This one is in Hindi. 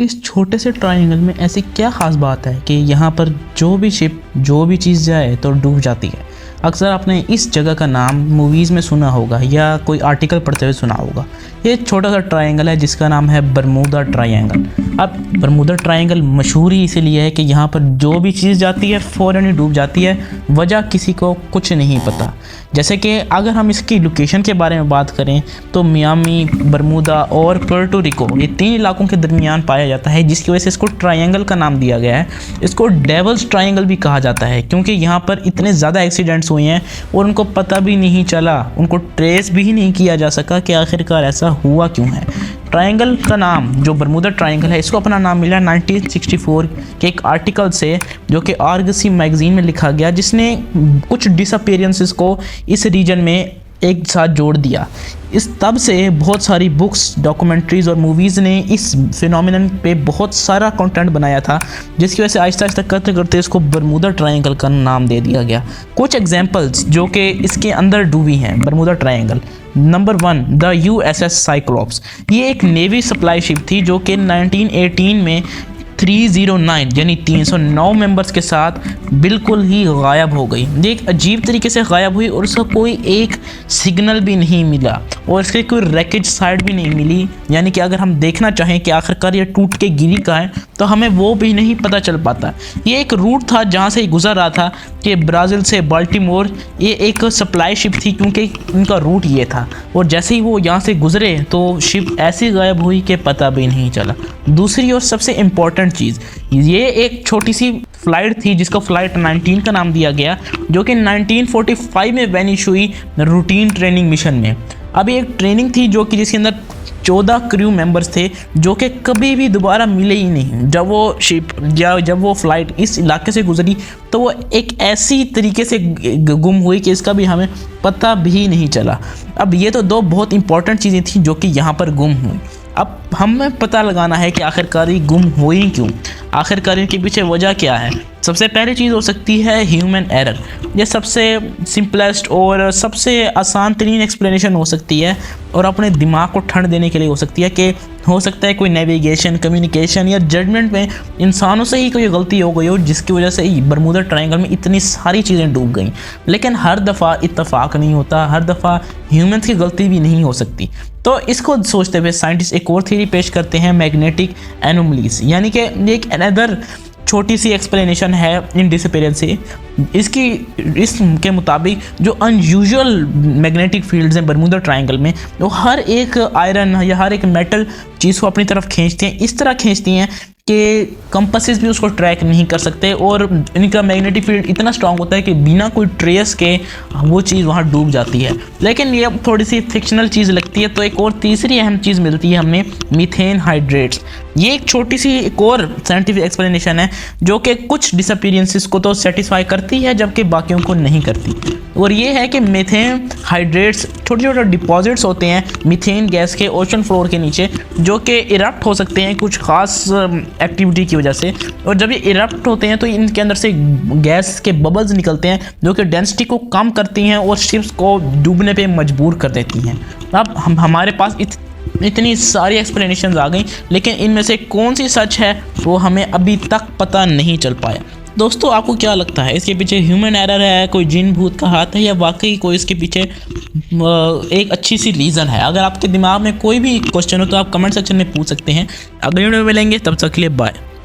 इस छोटे से ट्रायंगल में ऐसी क्या खास बात है कि यहाँ पर जो भी शिप जो भी चीज़ जाए तो डूब जाती है। अक्सर आपने इस जगह का नाम मूवीज़ में सुना होगा या कोई आर्टिकल पढ़ते हुए सुना होगा। ये छोटा सा ट्रायंगल है जिसका नाम है बरमूदा ट्रायंगल। अब बरमूदा ट्रायंगल मशहूर ही इसीलिए है कि यहाँ पर जो भी चीज़ जाती है फ़ौरन ही डूब जाती है, वजह किसी को कुछ नहीं पता। जैसे कि अगर हम इसकी लोकेशन के बारे में बात करें तो मियामी, बरमूदा और पुर्टो रिको ये 3 इलाकों के दरमियान पाया जाता है, जिसकी वजह से इसको ट्रायंगल का नाम दिया गया है। इसको डेविल्स ट्रायंगल भी कहा जाता है क्योंकि यहाँ पर इतने ज़्यादा एक्सीडेंट्स हुए हैं और उनको पता भी नहीं चला, उनको ट्रेस भी नहीं किया जा सका कि आखिरकार ऐसा हुआ क्यों है। ट्रायंगल का नाम जो बरमूदा ट्रायंगल है, इसको अपना नाम मिला 1964 के एक आर्टिकल से जो कि आर्गसी मैगजीन में लिखा गया, जिसने कुछ डिसअपीयरेंसेस को इस रीजन में एक साथ जोड़ दिया। इस तब से बहुत सारी बुक्स, डॉक्यूमेंट्रीज़ और मूवीज़ ने इस फिनोमिनन पे बहुत सारा कंटेंट बनाया था, जिसकी वजह से आहिस्ता आहिस्ता करते करते इसको बरमूदा ट्रायंगल का नाम दे दिया गया। कुछ एग्जांपल्स जो कि इसके अंदर डूबी हैं Bermuda triangle. Number 1, the USS cyclops. ये एक नेवी सप्लाई शिप थी जो कि 1918 में 309 यानी 309 मेंबर्स के साथ बिल्कुल ही गायब हो गई। ये एक अजीब तरीके से गायब हुई और उसका कोई एक सिग्नल भी नहीं मिला और इसके कोई रैकेज साइट भी नहीं मिली। यानी कि अगर हम देखना चाहें कि आखिरकार ये टूट के गिरी कहाँ है तो हमें वो भी नहीं पता चल पाता। ये एक रूट था जहाँ से गुजर रहा था कि ब्राज़ील से बाल्टीमोर। ये एक सप्लाई शिप थी क्योंकि इनका रूट ये था, और जैसे ही वो यहाँ से गुजरे तो शिप ऐसी गायब हुई कि पता भी नहीं चला। दूसरी और सबसे इम्पॉर्टेंट चीज़, ये एक छोटी सी फ्लाइट थी जिसको फ्लाइट 19 का नाम दिया गया, जो कि 1945 में वैनिश हुई रूटीन ट्रेनिंग मिशन में। अब एक ट्रेनिंग थी जो कि जिसके अंदर 14 क्रू मेंबर्स थे जो कि कभी भी दोबारा मिले ही नहीं। जब वो शिप या जब वो फ्लाइट इस इलाके से गुजरी तो वो एक ऐसी तरीके से गुम हुई कि इसका भी हमें पता भी नहीं चला। अब ये तो 2 बहुत इंपॉर्टेंट चीज़ें थी जो कि यहाँ पर गुम हुई। अब हमें पता लगाना है कि आखिरकार ये गुम हुई क्यों, आखिरकार इनके पीछे वजह क्या है। सबसे पहली चीज़ हो सकती है ह्यूमन एरर। ये सबसे सिंपलेस्ट और सबसे आसान तरीन एक्सप्लेनेशन हो सकती है और अपने दिमाग को ठंड देने के लिए हो सकती है कि हो सकता है कोई नेविगेशन, कम्युनिकेशन या जजमेंट में इंसानों से ही कोई गलती हो गई हो जिसकी वजह से बरमूदा ट्रायंगल में इतनी सारी चीज़ें डूब गई। लेकिन हर दफ़ा इत्तेफाक नहीं होता, हर दफ़ा ह्यूमंस की गलती भी नहीं हो सकती। तो इसको सोचते हुए साइंटिस्ट एक और थ्योरी पेश करते हैं, मैग्नेटिक एनोमलीज, यानी कि एक अनदर छोटी सी एक्सप्लेनेशन है इन डिसअपीयरेंस से। इसके मुताबिक जो अनयूजुअल मैग्नेटिक फील्ड्स हैं बरमूदा ट्रायंगल में, वो हर एक आयरन या हर एक मेटल चीज़ को अपनी तरफ खींचते हैं, इस तरह खींचती हैं कि कंपासेस भी उसको ट्रैक नहीं कर सकते और इनका मैग्नेटिक फील्ड इतना स्ट्रांग होता है कि बिना कोई ट्रेस के वो चीज़ वहाँ डूब जाती है। लेकिन ये थोड़ी सी फिक्शनल चीज़ लगती है। तो एक और तीसरी अहम चीज़ मिलती है हमें, मीथेन हाइड्रेट्स। ये एक छोटी सी एक और साइंटिफिक एक्सप्लेनेशन है जो कि कुछ डिसअपीयरेंसेस को तो सेटिस्फाई करती है जबकि बाकियों को नहीं करती, और ये है कि मीथेन हाइड्रेट्स छोटे छोटे डिपॉजिट्स होते हैं मीथेन गैस के ओशन फ्लोर के नीचे, जो कि इरप्ट हो सकते हैं कुछ खास एक्टिविटी की वजह से। और जब ये इरप्ट होते हैं तो इनके अंदर से गैस के बबल्स निकलते हैं जो कि डेंसिटी को कम करती हैं और शिप्स को डूबने पे मजबूर कर देती हैं। अब हमारे पास इतनी सारी एक्सप्लेनेशंस आ गई, लेकिन इनमें से कौन सी सच है वो हमें अभी तक पता नहीं चल पाया। दोस्तों, आपको क्या लगता है, इसके पीछे ह्यूमन एरर है, कोई जिन भूत का हाथ है, या वाकई कोई इसके पीछे एक अच्छी सी रीज़न है? अगर आपके दिमाग में कोई भी क्वेश्चन हो तो आप कमेंट सेक्शन में पूछ सकते हैं। अगले वीडियो में मिलेंगे, तब तक के लिए बाय।